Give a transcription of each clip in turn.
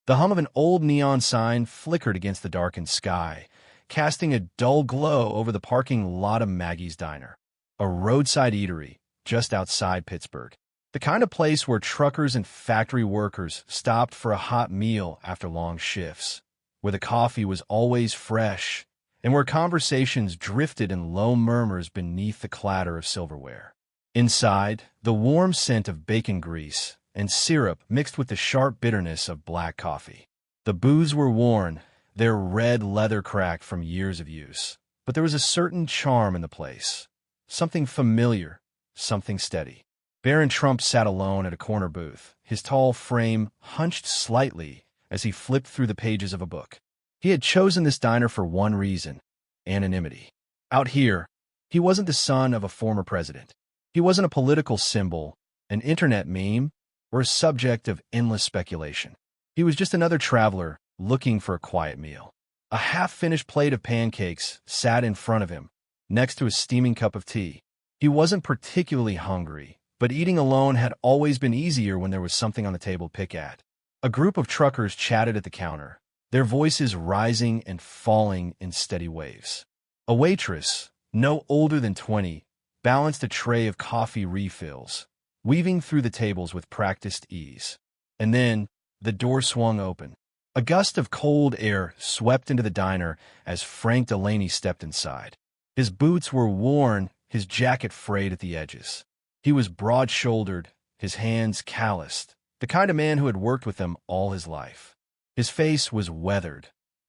The hum of an old neon sign flickered against the darkened sky, casting a dull glow over the parking lot of Maggie's Diner, a roadside eatery just outside Pittsburgh. The kind of place where truckers and factory workers stopped for a hot meal after long shifts, where the coffee was always fresh, and where conversations drifted in low murmurs beneath the clatter of silverware. Inside, the warm scent of bacon grease and syrup mixed with the sharp bitterness of black coffee. The booths were worn, their red leather cracked from years of use, but there was a certain charm in the place, something familiar, something steady. Barron Trump sat alone at a corner booth, his tall frame hunched slightly as he flipped through the pages of a book. He had chosen this diner for one reason: anonymity. Out here, he wasn't the son of a former president. He wasn't a political symbol, an internet meme, or a subject of endless speculation. He was just another traveler looking for a quiet meal. A half-finished plate of pancakes sat in front of him, next to a steaming cup of tea. He wasn't particularly hungry, but eating alone had always been easier when there was something on the table to pick at. A group of truckers chatted at the counter, their voices rising and falling in steady waves. A waitress, no older than 20, balanced a tray of coffee refills, weaving through the tables with practiced ease. And then, the door swung open. A gust of cold air swept into the diner as Frank Delaney stepped inside. His boots were worn, his jacket frayed at the edges. He was broad-shouldered, his hands calloused, the kind of man who had worked with them all his life. His face was weathered,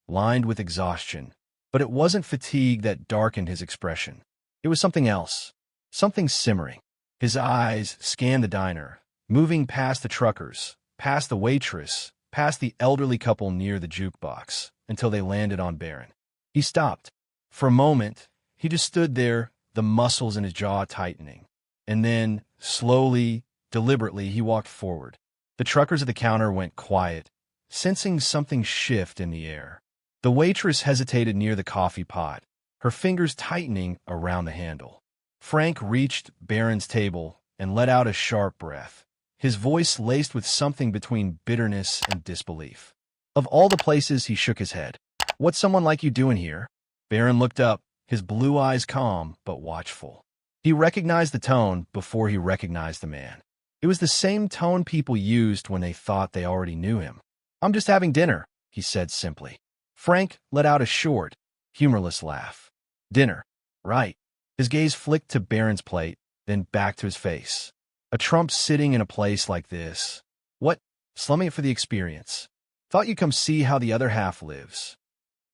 lined with exhaustion, but it wasn't fatigue that darkened his expression. It was something else, something simmering. His eyes scanned the diner, moving past the truckers, past the waitress, past the elderly couple near the jukebox, until they landed on Barron. He stopped. For a moment, he just stood there, the muscles in his jaw tightening. And then, slowly, deliberately, he walked forward. The truckers at the counter went quiet, sensing something shift in the air. The waitress hesitated near the coffee pot, her fingers tightening around the handle. Frank reached Barron's table and let out a sharp breath, his voice laced with something between bitterness and disbelief. Of all the places, he shook his head. "What's someone like you doing here?" Barron looked up, his blue eyes calm but watchful. He recognized the tone before he recognized the man. It was the same tone people used when they thought they already knew him. "I'm just having dinner," he said simply. Frank let out a short, humorless laugh. "Dinner. Right." His gaze flicked to Barron's plate, then back to his face. "A Trump sitting in a place like this. What? Slumming it for the experience. Thought you'd come see how the other half lives."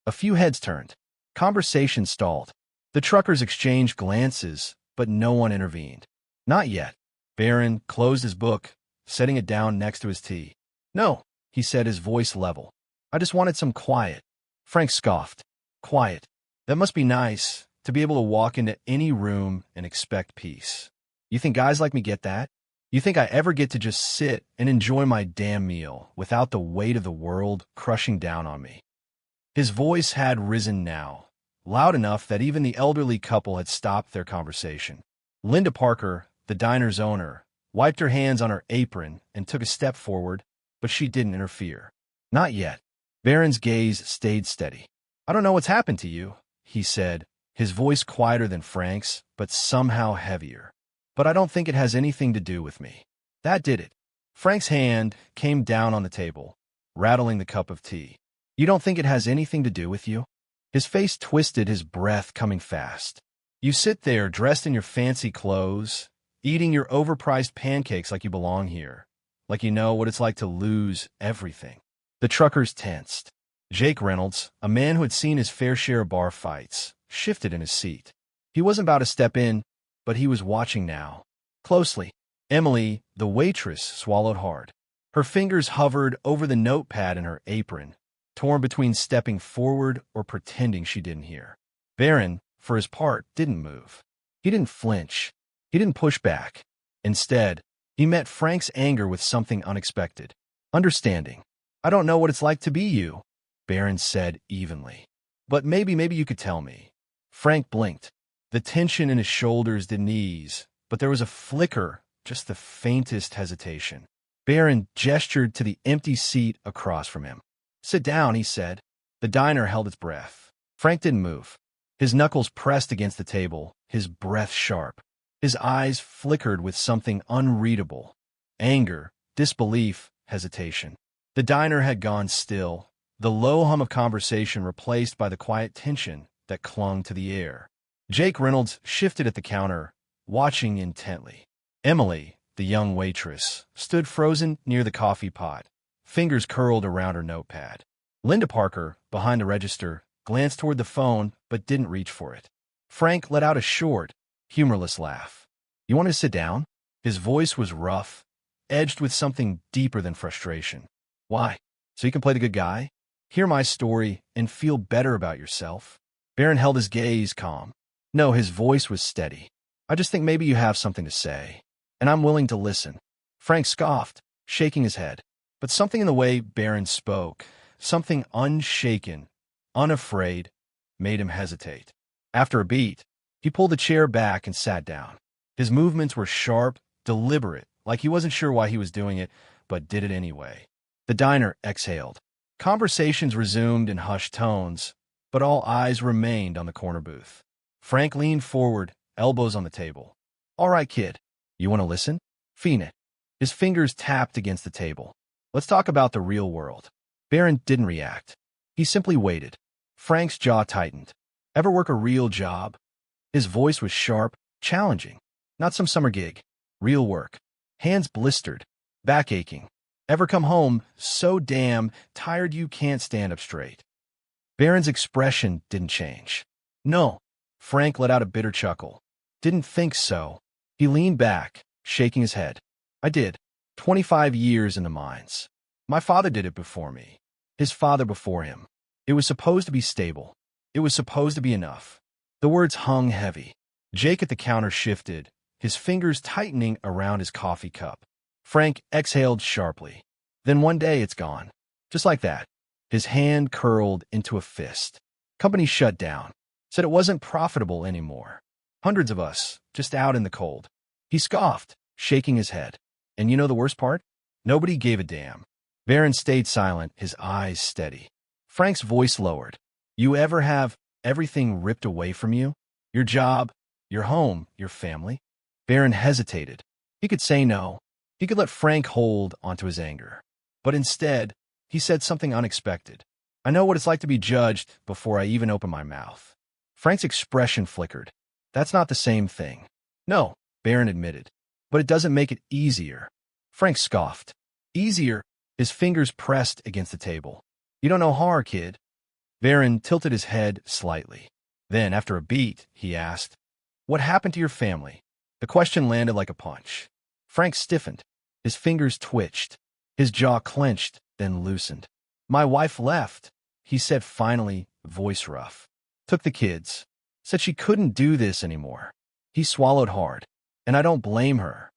A few heads turned. Conversation stalled. The truckers exchanged glances, but no one intervened. "Not yet." Barron closed his book, setting it down next to his tea. "No," he said, his voice level. "I just wanted some quiet." Frank scoffed. "Quiet. That must be nice, to be able to walk into any room and expect peace. You think guys like me get that? You think I ever get to just sit and enjoy my damn meal without the weight of the world crushing down on me?" His voice had risen now, loud enough that even the elderly couple had stopped their conversation. Linda Parker, the diner's owner, wiped her hands on her apron and took a step forward, but she didn't interfere. "Not yet." Barron's gaze stayed steady. "I don't know what's happened to you," he said, his voice quieter than Frank's, but somehow heavier. "But I don't think it has anything to do with me." That did it. Frank's hand came down on the table, rattling the cup of tea. "You don't think it has anything to do with you?" His face twisted, his breath coming fast. "You sit there dressed in your fancy clothes, eating your overpriced pancakes like you belong here, like you know what it's like to lose everything." The truckers tensed. Jake Reynolds, a man who had seen his fair share of bar fights, shifted in his seat. He wasn't about to step in, but he was watching now, closely. Emily, the waitress, swallowed hard. Her fingers hovered over the notepad in her apron, torn between stepping forward or pretending she didn't hear. Barron, for his part, didn't move. He didn't flinch. He didn't push back. Instead, he met Frank's anger with something unexpected. Understanding. "I don't know what it's like to be you," Barron said evenly. "But maybe you could tell me." Frank blinked. The tension in his shoulders didn't ease, but there was a flicker, just the faintest hesitation. Barron gestured to the empty seat across from him. "Sit down," he said. The diner held its breath. Frank didn't move. His knuckles pressed against the table, his breath sharp. His eyes flickered with something unreadable. Anger, disbelief, hesitation. The diner had gone still, the low hum of conversation replaced by the quiet tension that clung to the air. Jake Reynolds shifted at the counter, watching intently. Emily, the young waitress, stood frozen near the coffee pot, fingers curled around her notepad. Linda Parker, behind the register, glanced toward the phone but didn't reach for it. Frank let out a short, humorless laugh. "You want to sit down?" His voice was rough, edged with something deeper than frustration. "Why? So you can play the good guy? Hear my story and feel better about yourself?" Barron held his gaze calm. No, his voice was steady. "I just think maybe you have something to say, and I'm willing to listen." Frank scoffed, shaking his head. But something in the way Barron spoke, something unshaken, unafraid, made him hesitate. After a beat, he pulled the chair back and sat down. His movements were sharp, deliberate, like he wasn't sure why he was doing it, but did it anyway. The diner exhaled. Conversations resumed in hushed tones, but all eyes remained on the corner booth. Frank leaned forward, elbows on the table. "All right, kid. You want to listen?" Fiend. His fingers tapped against the table. "Let's talk about the real world." Barron didn't react. He simply waited. Frank's jaw tightened. "Ever work a real job?" His voice was sharp, challenging. Not some summer gig. Real work. Hands blistered, back aching. Ever come home so damn tired you can't stand up straight? Barron's expression didn't change. "No." Frank let out a bitter chuckle. "Didn't think so." He leaned back, shaking his head. "I did. 25 years in the mines. My father did it before me. His father before him. It was supposed to be stable. It was supposed to be enough." The words hung heavy. Jake at the counter shifted, his fingers tightening around his coffee cup. Frank exhaled sharply. "Then one day it's gone. Just like that." His hand curled into a fist. Company shut down. Said it wasn't profitable anymore. Hundreds of us, just out in the cold. He scoffed, shaking his head. And you know the worst part? Nobody gave a damn. Barron stayed silent, his eyes steady. Frank's voice lowered. "You ever have everything ripped away from you? Your job, your home, your family?" Barron hesitated. He could say no. He could let Frank hold onto his anger. But instead, he said something unexpected. "I know what it's like to be judged before I even open my mouth." Frank's expression flickered. "That's not the same thing." "No," Barron admitted. "But it doesn't make it easier." Frank scoffed. "Easier?" His fingers pressed against the table. "You don't know horror, kid." Barron tilted his head slightly. Then, after a beat, he asked, "What happened to your family?" The question landed like a punch. Frank stiffened. His fingers twitched. His jaw clenched, then loosened. "My wife left," he said finally, voice rough. "Took the kids. Said she couldn't do this anymore." He swallowed hard. "And I don't blame her."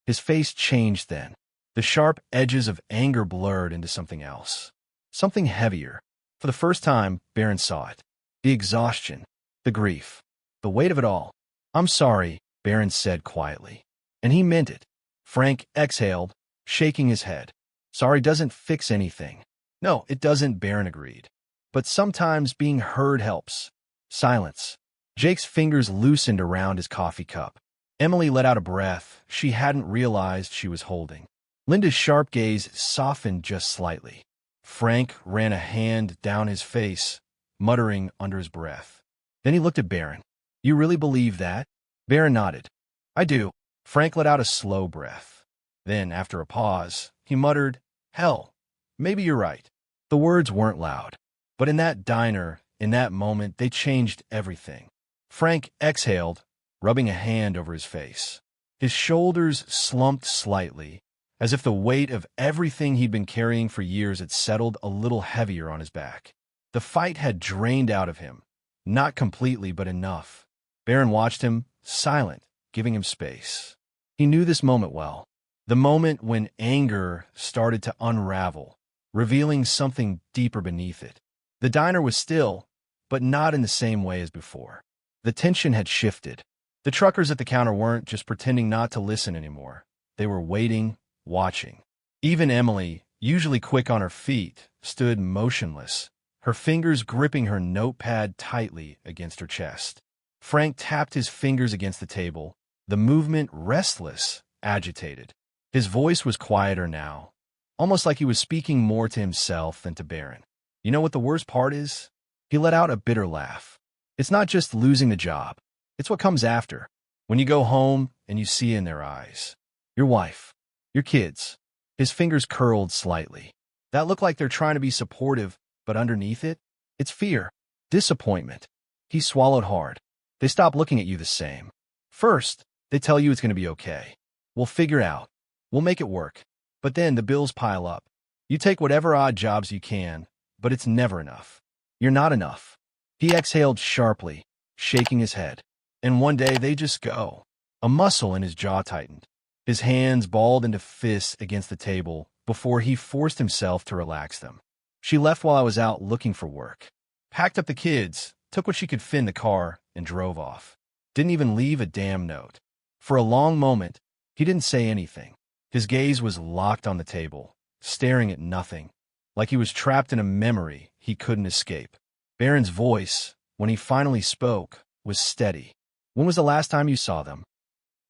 His face changed then. The sharp edges of anger blurred into something else. Something heavier. For the first time, Barron saw it. The exhaustion. The grief. The weight of it all. "I'm sorry," Barron said quietly. And he meant it. Frank exhaled, shaking his head. "Sorry doesn't fix anything." "No, it doesn't," Barron agreed. "But sometimes being heard helps." Silence. Jake's fingers loosened around his coffee cup. Emily let out a breath she hadn't realized she was holding. Linda's sharp gaze softened just slightly. Frank ran a hand down his face, muttering under his breath. Then he looked at Barron. "You really believe that?" Barron nodded. "I do." Frank let out a slow breath. Then, after a pause, he muttered, "Hell, maybe you're right." The words weren't loud. But in that diner, in that moment, they changed everything. Frank exhaled, rubbing a hand over his face. His shoulders slumped slightly, as if the weight of everything he'd been carrying for years had settled a little heavier on his back. The fight had drained out of him. Not completely, but enough. Barron watched him, silent, giving him space. He knew this moment well. The moment when anger started to unravel, revealing something deeper beneath it. The diner was still, but not in the same way as before. The tension had shifted. The truckers at the counter weren't just pretending not to listen anymore. They were waiting, watching. Even Emily, usually quick on her feet, stood motionless, her fingers gripping her notepad tightly against her chest. Frank tapped his fingers against the table, the movement restless, agitated. His voice was quieter now, almost like he was speaking more to himself than to Barron. You know what the worst part is? He let out a bitter laugh. It's not just losing the job. It's what comes after. When you go home and you see in their eyes. Your wife. Your kids. His fingers curled slightly. That looked like they're trying to be supportive, but underneath it, it's fear. Disappointment. He swallowed hard. They stop looking at you the same. First, they tell you it's going to be okay. We'll figure it out. We'll make it work. But then the bills pile up. You take whatever odd jobs you can, but it's never enough. You're not enough. He exhaled sharply, shaking his head. And one day they just go. A muscle in his jaw tightened. His hands balled into fists against the table before he forced himself to relax them. She left while I was out looking for work. Packed up the kids, took what she could fit in the car, and drove off. Didn't even leave a damn note. For a long moment, he didn't say anything. His gaze was locked on the table, staring at nothing, like he was trapped in a memory he couldn't escape. Barron's voice, when he finally spoke, was steady. When was the last time you saw them?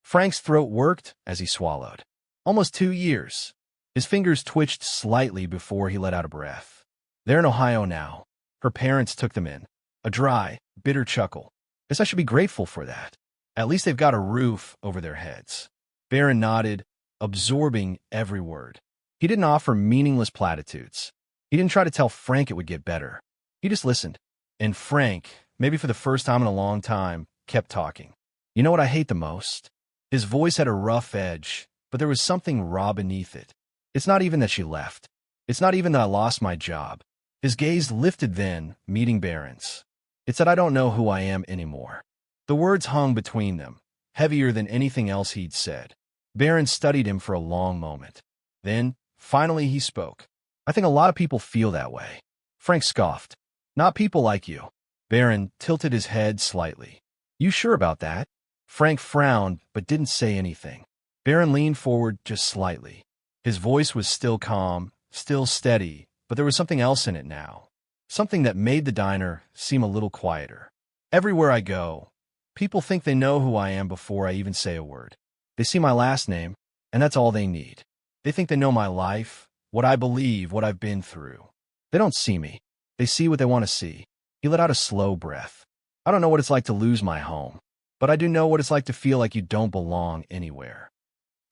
Frank's throat worked as he swallowed. Almost 2 years. His fingers twitched slightly before he let out a breath. They're in Ohio now. Her parents took them in. A dry, bitter chuckle. Guess I should be grateful for that. At least they've got a roof over their heads. Barron nodded, absorbing every word. He didn't offer meaningless platitudes. He didn't try to tell Frank it would get better. He just listened. And Frank, maybe for the first time in a long time, kept talking. You know what I hate the most? His voice had a rough edge, but there was something raw beneath it. It's not even that she left. It's not even that I lost my job. His gaze lifted then, meeting Barron's. It's that I don't know who I am anymore. The words hung between them, heavier than anything else he'd said. Barron studied him for a long moment. Then, finally he spoke. I think a lot of people feel that way. Frank scoffed. Not people like you. Barron tilted his head slightly. You sure about that? Frank frowned, but didn't say anything. Barron leaned forward just slightly. His voice was still calm, still steady, but there was something else in it now. Something that made the diner seem a little quieter. Everywhere I go, people think they know who I am before I even say a word. They see my last name, and that's all they need. They think they know my life, what I believe, what I've been through. They don't see me. They see what they want to see. He let out a slow breath. I don't know what it's like to lose my home, but I do know what it's like to feel like you don't belong anywhere.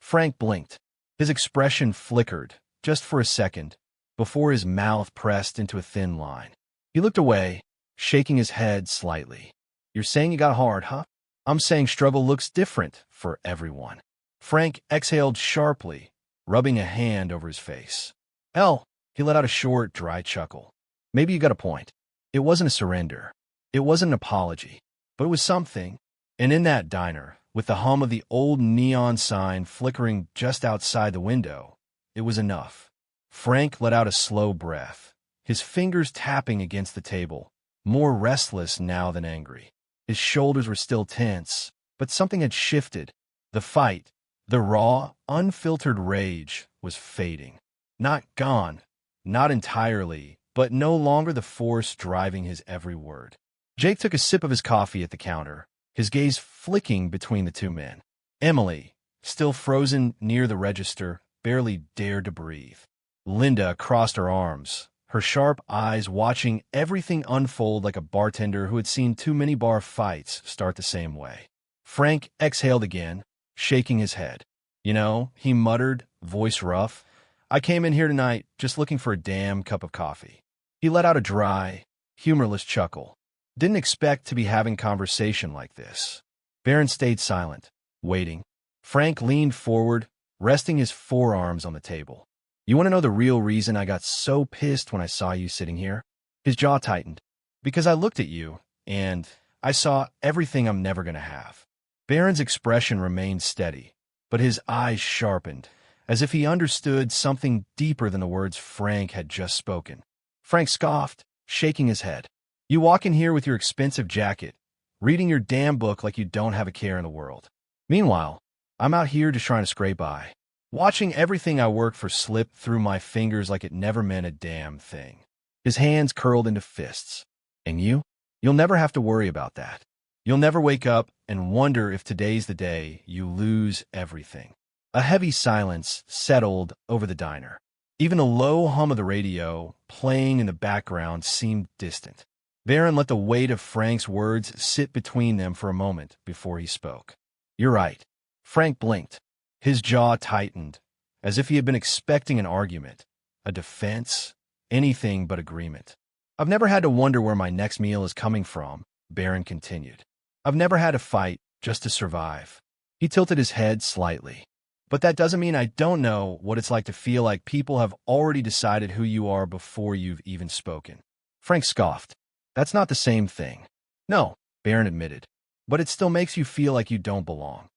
Frank blinked. His expression flickered, just for a second, before his mouth pressed into a thin line. He looked away, shaking his head slightly. You're saying you got hard, huh? I'm saying struggle looks different for everyone. Frank exhaled sharply, rubbing a hand over his face. Hell, he let out a short, dry chuckle. Maybe you got a point. It wasn't a surrender. It wasn't an apology. But it was something. And in that diner, with the hum of the old neon sign flickering just outside the window, it was enough. Frank let out a slow breath, his fingers tapping against the table, more restless now than angry. His shoulders were still tense, but something had shifted. The fight, the raw, unfiltered rage, was fading. Not gone, not entirely, but no longer the force driving his every word. Jake took a sip of his coffee at the counter, his gaze flicking between the two men. Emily, still frozen near the register, barely dared to breathe. Linda crossed her arms, her sharp eyes watching everything unfold like a bartender who had seen too many bar fights start the same way. Frank exhaled again, shaking his head. You know, he muttered, voice rough, I came in here tonight just looking for a damn cup of coffee. He let out a dry, humorless chuckle. Didn't expect to be having conversation like this. Barron stayed silent, waiting. Frank leaned forward, resting his forearms on the table. You want to know the real reason I got so pissed when I saw you sitting here? His jaw tightened. Because I looked at you, and I saw everything I'm never going to have. Barron's expression remained steady, but his eyes sharpened, as if he understood something deeper than the words Frank had just spoken. Frank scoffed, shaking his head. You walk in here with your expensive jacket, reading your damn book like you don't have a care in the world. Meanwhile, I'm out here just trying to scrape by. watching everything I worked for slip through my fingers like it never meant a damn thing. His hands curled into fists. And you? You'll never have to worry about that. You'll never wake up and wonder if today's the day you lose everything. A heavy silence settled over the diner. Even the low hum of the radio playing in the background seemed distant. Barron let the weight of Frank's words sit between them for a moment before he spoke. "You're right." Frank blinked. His jaw tightened, as if he had been expecting an argument, a defense, anything but agreement. "I've never had to wonder where my next meal is coming from," Barron continued. "I've never had to fight just to survive." He tilted his head slightly. "But that doesn't mean I don't know what it's like to feel like people have already decided who you are before you've even spoken." Frank scoffed. "That's not the same thing." "No," Barron admitted, "but it still makes you feel like you don't belong."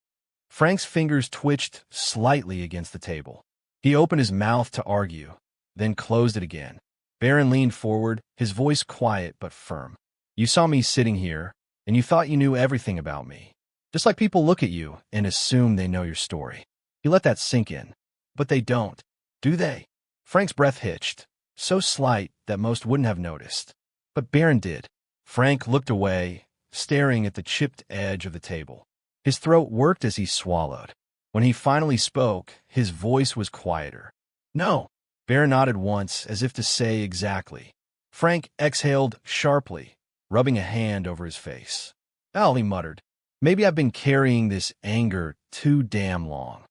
Frank's fingers twitched slightly against the table. He opened his mouth to argue, then closed it again. Barron leaned forward, his voice quiet but firm. "You saw me sitting here, and you thought you knew everything about me. Just like people look at you and assume they know your story. You let that sink in. But they don't, do they?" Frank's breath hitched, so slight that most wouldn't have noticed. But Barron did. Frank looked away, staring at the chipped edge of the table. His throat worked as he swallowed. When he finally spoke, his voice was quieter. "No." Barron nodded once, as if to say exactly. Frank exhaled sharply, rubbing a hand over his face. "Well," he muttered, "maybe I've been carrying this anger too damn long."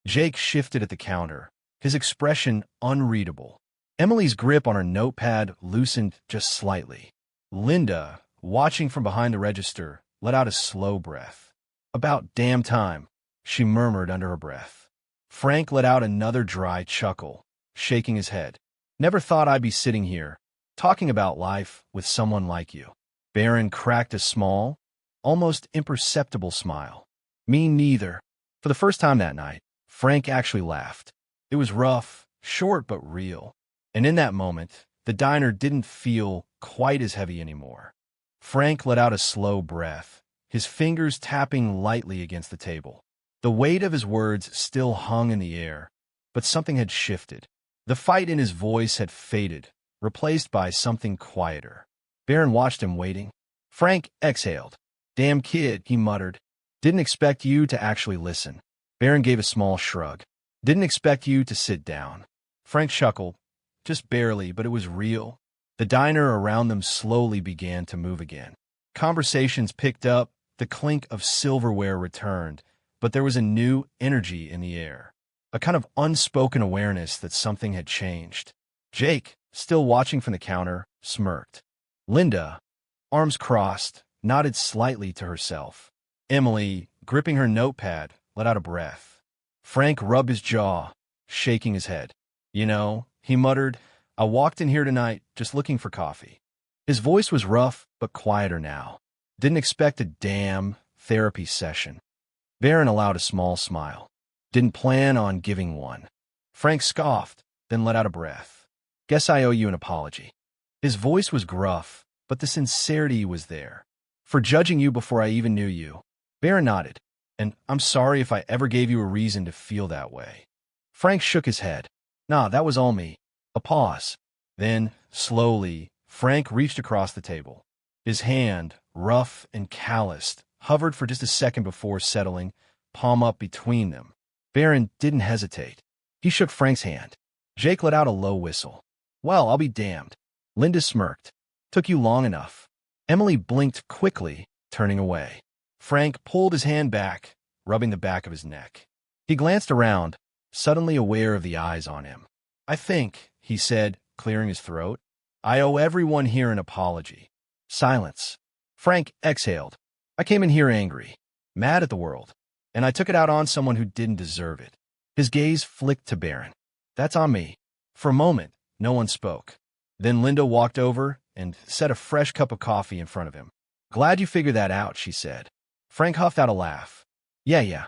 Jake shifted at the counter, his expression unreadable. Emily's grip on her notepad loosened just slightly. Linda, watching from behind the register, let out a slow breath. "About damn time," she murmured under her breath. Frank let out another dry chuckle, shaking his head. "Never thought I'd be sitting here, talking about life with someone like you." Barron cracked a small, almost imperceptible smile. "Me neither." For the first time that night, Frank actually laughed. It was rough, short but real. And in that moment, the diner didn't feel quite as heavy anymore. Frank let out a slow breath, his fingers tapping lightly against the table. The weight of his words still hung in the air, but something had shifted. The fight in his voice had faded, replaced by something quieter. Barron watched him waiting. Frank exhaled. "Damn kid," he muttered. "Didn't expect you to actually listen." Barron gave a small shrug. "Didn't expect you to sit down." Frank chuckled. Just barely, but it was real. The diner around them slowly began to move again. Conversations picked up, the clink of silverware returned, but there was a new energy in the air, a kind of unspoken awareness that something had changed. Jake, still watching from the counter, smirked. Linda, arms crossed, nodded slightly to herself. Emily, gripping her notepad, let out a breath. Frank rubbed his jaw, shaking his head. "You know," he muttered, "I walked in here tonight just looking for coffee." His voice was rough but quieter now. "Didn't expect a damn therapy session." Barron allowed a small smile. "Didn't plan on giving one." Frank scoffed, then let out a breath. "Guess I owe you an apology." His voice was gruff, but the sincerity was there. "For judging you before I even knew you." Barron nodded. "And I'm sorry if I ever gave you a reason to feel that way." Frank shook his head. "Nah, that was all me." A pause. Then, slowly, Frank reached across the table. His hand, rough and calloused, hovered for just a second before settling, palm up between them. Barron didn't hesitate. He shook Frank's hand. Jake let out a low whistle. "Well, I'll be damned." Linda smirked. "Took you long enough." Emily blinked quickly, turning away. Frank pulled his hand back, rubbing the back of his neck. He glanced around, suddenly aware of the eyes on him. "I think," he said, clearing his throat, "I owe everyone here an apology." Silence. Frank exhaled. "I came in here angry, mad at the world, and I took it out on someone who didn't deserve it." His gaze flicked to Barron. "That's on me." For a moment, no one spoke. Then Linda walked over and set a fresh cup of coffee in front of him. "Glad you figured that out," she said. Frank huffed out a laugh. Yeah.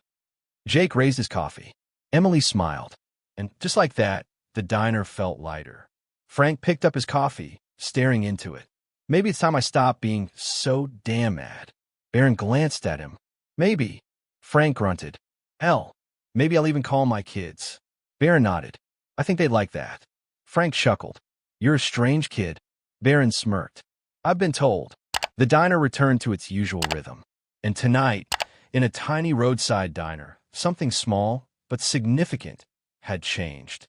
Jake raised his coffee. Emily smiled. And just like that, the diner felt lighter. Frank picked up his coffee, staring into it. "Maybe it's time I stopped being so damn mad." Barron glanced at him. "Maybe." Frank grunted. "Hell, maybe I'll even call my kids." Barron nodded. I think they'd like that. Frank chuckled. You're a strange kid. Barron smirked. I've been told. The diner returned to its usual rhythm. And tonight, in a tiny roadside diner, something small but significant had changed.